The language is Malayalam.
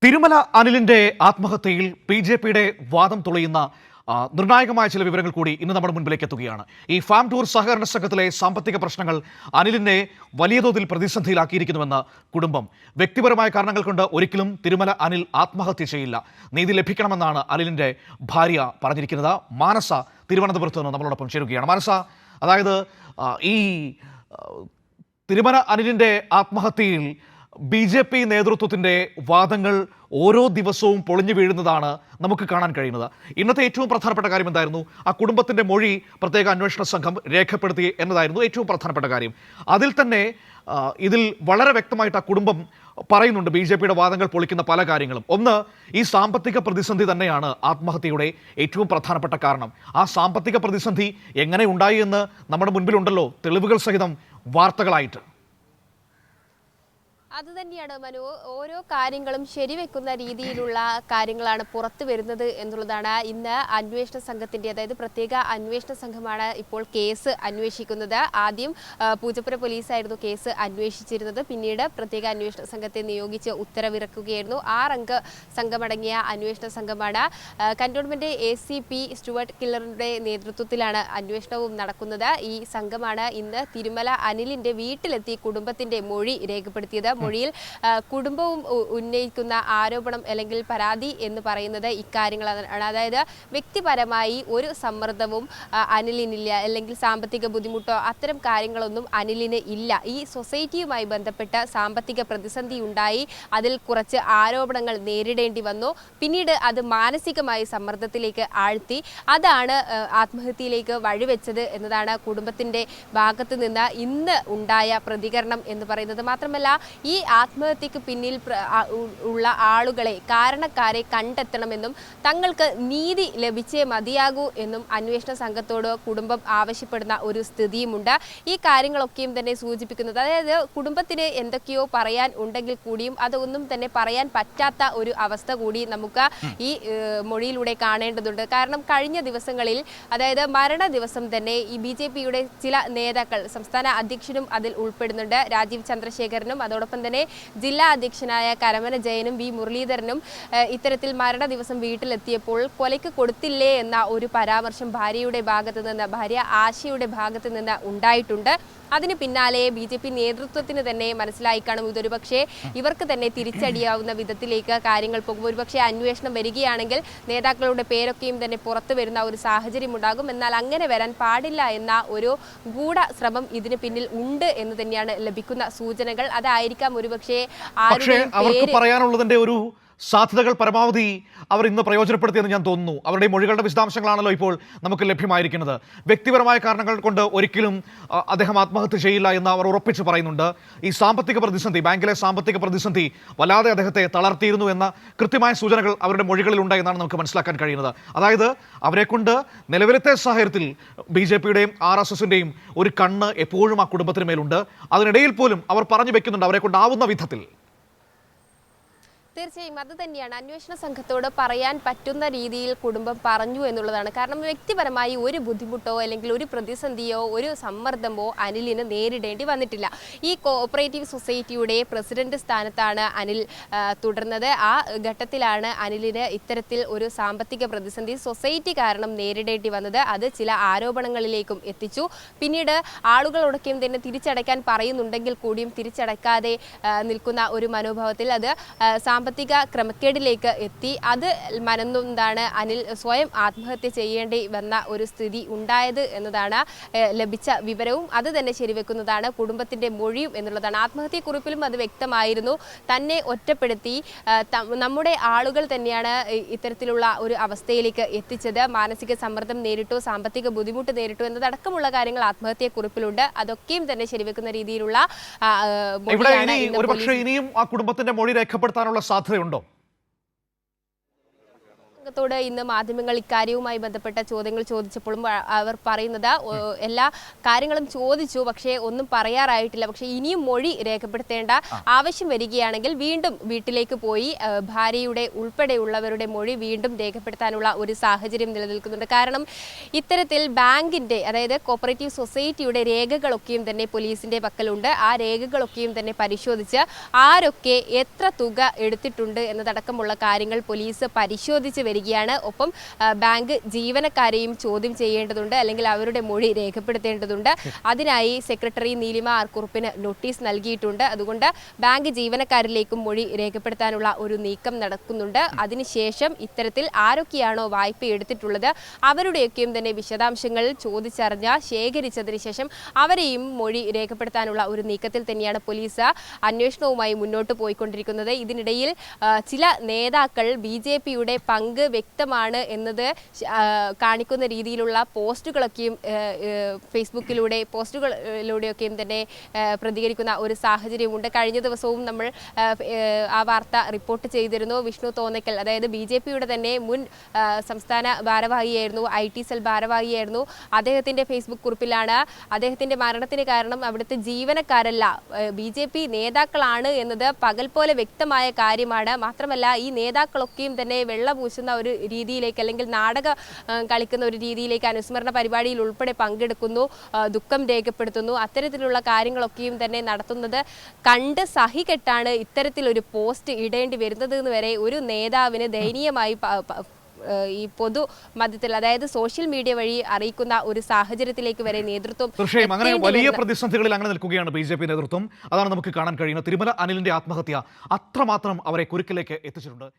തിരുമല അനിലിന്റെ ആത്മഹത്യയിൽ ബി.ജെ.പിയുടെ വാദം തുളയുന്ന നിർണായകമായ ചില വിവരങ്ങൾ കൂടി ഇന്ന് നമ്മുടെ മുൻപിലേക്ക് എത്തുകയാണ്. ഈ ഫാം ടൂർ സഹകരണ സംഘത്തിലെ സാമ്പത്തിക പ്രശ്നങ്ങൾ അനിലിനെ വലിയ തോതിൽ പ്രതിസന്ധിയിലാക്കിയിരിക്കുന്നുവെന്ന് കുടുംബം. വ്യക്തിപരമായ കാരണങ്ങൾ കൊണ്ട് ഒരിക്കലും തിരുമല അനിൽ ആത്മഹത്യ ചെയ്യില്ല, നീതി ലഭിക്കണമെന്നാണ് അനിലിന്റെ ഭാര്യ പറഞ്ഞിരിക്കുന്നത്. മാനസ തിരുവനന്തപുരത്ത് നിന്ന് നമ്മളോടൊപ്പം ചേരുകയാണ്. മാനസ, അതായത് ഈ തിരുമല അനിലിന്റെ ആത്മഹത്യയിൽ ബി.ജെ.പി നേതൃത്വത്തിൻ്റെ വാദങ്ങൾ ഓരോ ദിവസവും പൊളിഞ്ഞു വീഴുന്നതാണ് നമുക്ക് കാണാൻ കഴിയുന്നത്. ഇന്നത്തെ ഏറ്റവും പ്രധാനപ്പെട്ട കാര്യം എന്തായിരുന്നു? ആ കുടുംബത്തിൻ്റെ മൊഴി പ്രത്യേക അന്വേഷണ സംഘം രേഖപ്പെടുത്തി എന്നതായിരുന്നു ഏറ്റവും പ്രധാനപ്പെട്ട കാര്യം. അതിൽ തന്നെ ഇതിൽ വളരെ വ്യക്തമായിട്ട് ആ കുടുംബം പറയുന്നുണ്ട് ബി.ജെ.പിയുടെ വാദങ്ങൾ പൊളിക്കുന്ന പല കാര്യങ്ങളും. ഒന്ന്, ഈ സാമ്പത്തിക പ്രതിസന്ധി തന്നെയാണ് ആത്മഹത്യയുടെ ഏറ്റവും പ്രധാനപ്പെട്ട കാരണം. ആ സാമ്പത്തിക പ്രതിസന്ധി എങ്ങനെ ഉണ്ടായി എന്ന് നമ്മുടെ മുൻപിലുണ്ടല്ലോ, തെളിവുകൾ സഹിതം വാർത്തകളായിട്ട്. അത് തന്നെയാണ് മനു, ഓരോ കാര്യങ്ങളും ശരിവെക്കുന്ന രീതിയിലുള്ള കാര്യങ്ങളാണ് പുറത്തു വരുന്നത് എന്നുള്ളതാണ്. ഇന്ന് അന്വേഷണ സംഘത്തിൻ്റെ, അതായത് പ്രത്യേക അന്വേഷണ സംഘമാണ് ഇപ്പോൾ കേസ് അന്വേഷിക്കുന്നത്. ആദ്യം പൂജപ്പുര പോലീസായിരുന്നു കേസ് അന്വേഷിച്ചിരുന്നത്. പിന്നീട് പ്രത്യേക അന്വേഷണ സംഘത്തെ നിയോഗിച്ച് ഉത്തരവിറക്കുകയായിരുന്നു. 6 അംഗ സംഘമടങ്ങിയ അന്വേഷണ സംഘമാണ്. കന്റോൺമെന്റ് ACP സ്റ്റുവർട്ട് കില്ലറിന്റെ നേതൃത്വത്തിലാണ് അന്വേഷണവും നടക്കുന്നത്. ഈ സംഘമാണ് ഇന്ന് തിരുമല അനിലിന്റെ വീട്ടിലെത്തി കുടുംബത്തിന്റെ മൊഴി രേഖപ്പെടുത്തിയത്. മൊഴിയിൽ കുടുംബവും ഉന്നയിക്കുന്ന ആരോപണം അല്ലെങ്കിൽ പരാതി എന്ന് പറയുന്നത് ഇക്കാര്യങ്ങളാണ്. അതായത് വ്യക്തിപരമായി ഒരു സമ്മർദ്ദവും അനിലിനില്ല, അല്ലെങ്കിൽ സാമ്പത്തിക ബുദ്ധിമുട്ടോ അത്തരം കാര്യങ്ങളൊന്നും അനിലിന് ഇല്ല. ഈ സൊസൈറ്റിയുമായി ബന്ധപ്പെട്ട സാമ്പത്തിക പ്രതിസന്ധി ഉണ്ടായി, അതിൽ കുറച്ച് ആരോപണങ്ങൾ നേരിടേണ്ടി വന്നു. പിന്നീട് അത് മാനസികമായി സമ്മർദ്ദത്തിലേക്ക് ആഴ്ത്തി, അതാണ് ആത്മഹത്യയിലേക്ക് വഴിവെച്ചത് എന്നതാണ് കുടുംബത്തിൻ്റെ ഭാഗത്ത് നിന്ന് ഇന്ന് ഉണ്ടായ പ്രതികരണം എന്ന് പറയുന്നത്. മാത്രമല്ല, ഈ ആത്മഹത്യക്ക് പിന്നിൽ ഉള്ള ആളുകളെ, കാരണക്കാരെ കണ്ടെത്തണമെന്നും തങ്ങൾക്ക് നീതി ലഭിച്ചേ മതിയാകൂ എന്നും അന്വേഷണ സംഘത്തോട് കുടുംബം ആവശ്യപ്പെടുന്ന ഒരു സ്ഥിതിയുമുണ്ട്. ഈ കാര്യങ്ങളൊക്കെയും തന്നെ സൂചിപ്പിക്കുന്നത്, അതായത് കുടുംബത്തിന് എന്തൊക്കെയോ പറയാൻ ഉണ്ടെങ്കിൽ കൂടിയും അതൊന്നും തന്നെ പറയാൻ പറ്റാത്ത ഒരു അവസ്ഥ കൂടി നമുക്ക് ഈ മൊഴിയിലൂടെ കാണേണ്ടതുണ്ട്. കാരണം കഴിഞ്ഞ ദിവസങ്ങളിൽ, അതായത് മരണ ദിവസം തന്നെ ഈ ബി.ജെ.പിയുടെ ചില നേതാക്കൾ, സംസ്ഥാന അധ്യക്ഷനും അതിൽ ഉൾപ്പെടുന്നുണ്ട്, രാജീവ് ചന്ദ്രശേഖരനും അതോടൊപ്പം തന്നെ ജില്ലാ അധ്യക്ഷനായ കരമന ജയനും വി മുരളീധരനും ഇത്തരത്തിൽ മരണ ദിവസം വീട്ടിലെത്തിയപ്പോൾ കൊലയ്ക്ക് കൊടുത്തില്ലേ എന്ന ഒരു പരാമർശം ഭാര്യ ആശയുടെ ഭാഗത്ത് നിന്ന് ഉണ്ടായിട്ടുണ്ട്. അതിന് പിന്നാലെ ബി.ജെ.പി നേതൃത്വത്തിന് തന്നെ മനസ്സിലായി കാണും ഇതൊരു പക്ഷേ ഇവർക്ക് തന്നെ തിരിച്ചടിയാവുന്ന വിധത്തിലേക്ക് കാര്യങ്ങൾ പോകും. ഒരുപക്ഷെ അന്വേഷണം വരികയാണെങ്കിൽ നേതാക്കളുടെ പേരൊക്കെയും തന്നെ പുറത്തു വരുന്ന ഒരു സാഹചര്യം ഉണ്ടാകും. എന്നാൽ അങ്ങനെ വരാൻ പാടില്ല എന്ന ഒരു ഗൂഢ ശ്രമം ഇതിന് പിന്നിൽ ഉണ്ട് എന്ന് തന്നെയാണ് ലഭിക്കുന്ന സൂചനകൾ. അതായിരിക്കാം ഒരുപക്ഷെ അവർക്ക് പറയാനുള്ളതിന്റെ ഒരു സാധ്യതകൾ പരമാവധി അവർ ഇന്ന് പ്രയോജനപ്പെടുത്തിയെന്ന് ഞാൻ തോന്നുന്നു. അവരുടെ മൊഴികളുടെ വിശദാംശങ്ങളാണല്ലോ ഇപ്പോൾ നമുക്ക് ലഭ്യമായിരിക്കുന്നത്. വ്യക്തിപരമായ കാരണങ്ങൾ കൊണ്ട് ഒരിക്കലും അദ്ദേഹം ആത്മഹത്യ ചെയ്യില്ല എന്ന് അവർ ഉറപ്പിച്ച് പറയുന്നുണ്ട്. ഈ സാമ്പത്തിക പ്രതിസന്ധി, ബാങ്കിലെ സാമ്പത്തിക പ്രതിസന്ധി വല്ലാതെ അദ്ദേഹത്തെ തളർത്തിയിരുന്നു എന്ന കൃത്യമായ സൂചനകൾ അവരുടെ മൊഴികളിലുണ്ട് എന്നാണ് നമുക്ക് മനസ്സിലാക്കാൻ കഴിയുന്നത്. അതായത് അവരെക്കൊണ്ട് നിലവിലത്തെ സാഹചര്യത്തിൽ ബി.ജെ.പിയുടെയും RSSന്റെയും ഒരു കണ്ണ് എപ്പോഴും ആ കുടുംബത്തിന് മേലുണ്ട്. അതിനിടയിൽ പോലും അവർ പറഞ്ഞു വെക്കുന്നുണ്ട് അവരെ കൊണ്ടാവുന്ന വിധത്തിൽ. തീർച്ചയായും അത് തന്നെയാണ് അന്വേഷണ സംഘത്തോട് പറയാൻ പറ്റുന്ന രീതിയിൽ കുടുംബം പറഞ്ഞു എന്നുള്ളതാണ്. കാരണം വ്യക്തിപരമായി ഒരു ബുദ്ധിമുട്ടോ അല്ലെങ്കിൽ ഒരു പ്രതിസന്ധിയോ ഒരു സമ്മർദ്ദമോ അനിലിന് നേരിടേണ്ടി വന്നിട്ടില്ല. ഈ കോഓപ്പറേറ്റീവ് സൊസൈറ്റിയുടെ പ്രസിഡന്റ് സ്ഥാനത്താണ് അനിൽ തുടർന്നത്. ആ ഘട്ടത്തിലാണ് അനിലിന് ഇത്തരത്തിൽ ഒരു സാമ്പത്തിക പ്രതിസന്ധി സൊസൈറ്റി കാരണം നേരിടേണ്ടി വന്നത്. അത് ചില ആരോപണങ്ങളിലേക്കും എത്തിച്ചു. പിന്നീട് ആളുകളോടൊക്കെയും തന്നെ തിരിച്ചടയ്ക്കാൻ പറയുന്നുണ്ടെങ്കിൽ കൂടിയും തിരിച്ചടയ്ക്കാതെ നിൽക്കുന്ന ഒരു മനോഭാവത്തിൽ അത് സാമ്പത്തിക ക്രമക്കേടിലേക്ക് എത്തി. അത് മനന്നൊന്നാണ് അനിൽ സ്വയം ആത്മഹത്യ ചെയ്യേണ്ടി വന്ന ഒരു സ്ഥിതി ഉണ്ടായത് എന്നതാണ് ലഭിച്ച വിവരവും. അത് തന്നെ ശരിവെക്കുന്നതാണ് കുടുംബത്തിന്റെ മൊഴിയും എന്നുള്ളതാണ്. ആത്മഹത്യക്കുറിപ്പിലും അത് വ്യക്തമായിരുന്നു. തന്നെ ഒറ്റപ്പെടുത്തി നമ്മുടെ ആളുകൾ തന്നെയാണ് ഇത്തരത്തിലുള്ള ഒരു അവസ്ഥയിലേക്ക് എത്തിച്ചത്. മാനസിക സമ്മർദ്ദം നേരിട്ടു, സാമ്പത്തിക ബുദ്ധിമുട്ട് നേരിട്ടു എന്നതടക്കമുള്ള കാര്യങ്ങൾ ആത്മഹത്യക്കുറിപ്പിലുണ്ട്. അതൊക്കെയും തന്നെ ശരിവെക്കുന്ന രീതിയിലുള്ള ഇനിയും ആ കുടുംബത്തിന്റെ മൊഴി രേഖപ്പെടുത്താനുള്ള സാധ്യതയുണ്ടോ? ത്തോട് ഇന്ന് മാധ്യമങ്ങൾ ഇക്കാര്യവുമായി ബന്ധപ്പെട്ട ചോദ്യങ്ങൾ ചോദിച്ചപ്പോഴും അവർ പറയുന്നത് എല്ലാ കാര്യങ്ങളും ചോദിച്ചു, പക്ഷേ ഒന്നും പറയാറായിട്ടില്ല. പക്ഷേ ഇനിയും മൊഴി രേഖപ്പെടുത്തേണ്ട ആവശ്യം വരികയാണെങ്കിൽ വീണ്ടും വീട്ടിലേക്ക് പോയി ഭാര്യയുടെ ഉൾപ്പെടെയുള്ളവരുടെ മൊഴി വീണ്ടും രേഖപ്പെടുത്താനുള്ള ഒരു സാഹചര്യം നിലനിൽക്കുന്നുണ്ട്. കാരണം ഇത്തരത്തിൽ ബാങ്കിന്റെ, അതായത് കോപ്പറേറ്റീവ് സൊസൈറ്റിയുടെ രേഖകളൊക്കെയും തന്നെ പോലീസിന്റെ പക്കലുണ്ട്. ആ രേഖകളൊക്കെയും തന്നെ പരിശോധിച്ച് ആരൊക്കെ എത്ര തുക എടുത്തിട്ടുണ്ട് എന്നതടക്കമുള്ള കാര്യങ്ങൾ പോലീസ് പരിശോധിച്ച് വരികയാണ്. ഒപ്പം ബാങ്ക് ജീവനക്കാരെയും ചോദ്യം ചെയ്യേണ്ടതുണ്ട്, അല്ലെങ്കിൽ അവരുടെ മൊഴി രേഖപ്പെടുത്തേണ്ടതുണ്ട്. അതിനായി സെക്രട്ടറി നീലിമ ആർ കുറുപ്പിന് നോട്ടീസ് നൽകിയിട്ടുണ്ട്. അതുകൊണ്ട് ബാങ്ക് ജീവനക്കാരിലേക്കും മൊഴി രേഖപ്പെടുത്താനുള്ള ഒരു നീക്കം നടക്കുന്നുണ്ട്. അതിനുശേഷം ഇത്തരത്തിൽ ആരൊക്കെയാണോ വായ്പ എടുത്തിട്ടുള്ളത് അവരുടെയൊക്കെയും തന്നെ വിശദാംശങ്ങൾ ചോദിച്ചറിഞ്ഞ് ശേഖരിച്ചതിന് ശേഷം അവരെയും മൊഴി രേഖപ്പെടുത്താനുള്ള ഒരു നീക്കത്തിൽ തന്നെയാണ് പോലീസ് അന്വേഷണവുമായി മുന്നോട്ട് പോയിക്കൊണ്ടിരിക്കുന്നത്. ഇതിനിടയിൽ ചില നേതാക്കൾ BJPയുടെ പങ്ക് വ്യക്തമാണ് എന്നത് കാണിക്കുന്ന രീതിയിലുള്ള പോസ്റ്റുകളൊക്കെയും പോസ്റ്റുകളിലൂടെയൊക്കെയും തന്നെ പ്രതികരിക്കുന്ന ഒരു സാഹചര്യമുണ്ട്. കഴിഞ്ഞ ദിവസവും നമ്മൾ ആ വാർത്ത റിപ്പോർട്ട് ചെയ്തിരുന്നു. വിഷ്ണു തോന്നയ്ക്കൽ, അതായത് BJPയുടെ തന്നെ മുൻ സംസ്ഥാന ഭാരവാഹിയായിരുന്നു, IT സെൽ ഭാരവാഹിയായിരുന്നു. അദ്ദേഹത്തിൻ്റെ ഫേസ്ബുക്ക് കുറിപ്പിലാണ് അദ്ദേഹത്തിൻ്റെ മരണത്തിന് കാരണം അവിടുത്തെ ജീവനക്കാരല്ല, BJP നേതാക്കളാണ് എന്നത് പകൽ പോലെ വ്യക്തമായ കാര്യമാണ്. മാത്രമല്ല ഈ നേതാക്കളൊക്കെയും തന്നെ വെള്ളപൂശുന്ന ഒരു രീതിയിലേക്ക്, അല്ലെങ്കിൽ നാടകം കളിക്കുന്ന ഒരു രീതിയിലേക്ക് അനുസ്മരണ പരിപാടിയിൽ ഉൾപ്പെടെ പങ്കെടുക്കുന്നു, ദുഃഖം രേഖപ്പെടുത്തുന്നു. അത്തരത്തിലുള്ള കാര്യങ്ങളൊക്കെയും തന്നെ നടത്തുന്നത് കണ്ട് സഹികെട്ടാണ് ഇത്തരത്തിലൊരു പോസ്റ്റ് ഇടേണ്ടി വരുന്നത് എന്ന് വരെ ഒരു നേതാവിന് ദയനീയമായി ഈ പൊതു മധ്യത്തിൽ, അതായത് സോഷ്യൽ മീഡിയ വഴി അറിയിക്കുന്ന ഒരു സാഹചര്യത്തിലേക്ക് വരെ നേതൃത്വം. തീർച്ചയായും അങ്ങനെ വലിയ പ്രതിസന്ധികളിൽ അങ്ങനെ നിൽക്കുകയാണ് BJP നേതൃത്വം. അതാണ് നമുക്ക് കാണാൻ കഴിയുന്നത്. തിരുമല അനിലിന്റെ ആത്മഹത്യ അത്രമാത്രം അവരെ കുരുക്കിലേക്ക് എത്തിച്ചിട്ടുണ്ട്.